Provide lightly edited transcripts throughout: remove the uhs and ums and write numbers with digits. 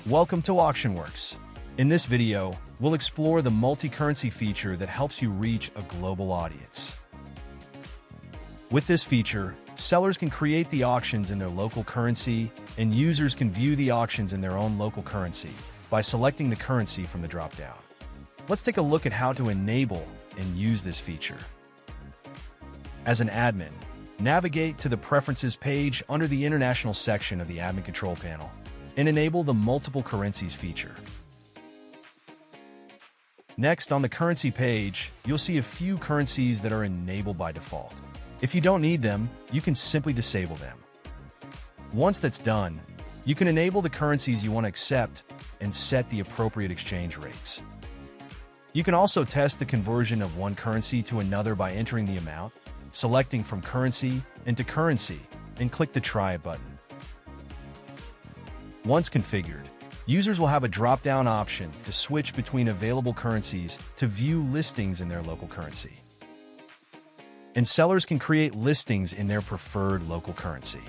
Welcome to AuctionWorx. In this video, we'll explore the multi-currency feature that helps you reach a global audience. With this feature, sellers can create the auctions in their local currency, and users can view the auctions in their own local currency by selecting the currency from the drop-down. Let's take a look at how to enable and use this feature. As an admin, navigate to the Preferences page under the International section of the Admin Control panel and enable the Multiple Currencies feature. Next, on the Currency page, you'll see a few currencies that are enabled by default. If you don't need them, you can simply disable them. Once that's done, you can enable the currencies you want to accept and set the appropriate exchange rates. You can also test the conversion of one currency to another by entering the amount, selecting from currency into currency, and click the Try It button. Once configured, users will have a drop-down option to switch between available currencies to view listings in their local currency. And sellers can create listings in their preferred local currency.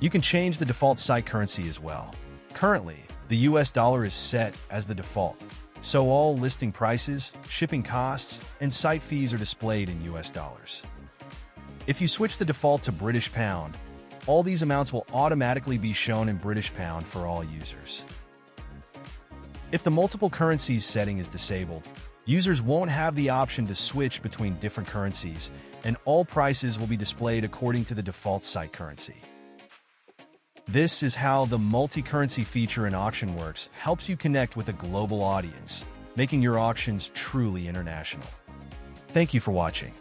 You can change the default site currency as well. Currently, the US dollar is set as the default, so all listing prices, shipping costs, and site fees are displayed in US dollars. If you switch the default to British pound, all these amounts will automatically be shown in British pound for all users. If the multiple currencies setting is disabled, users won't have the option to switch between different currencies, and all prices will be displayed according to the default site currency. This is how the multi-currency feature in AuctionWorx helps you connect with a global audience, making your auctions truly international. Thank you for watching.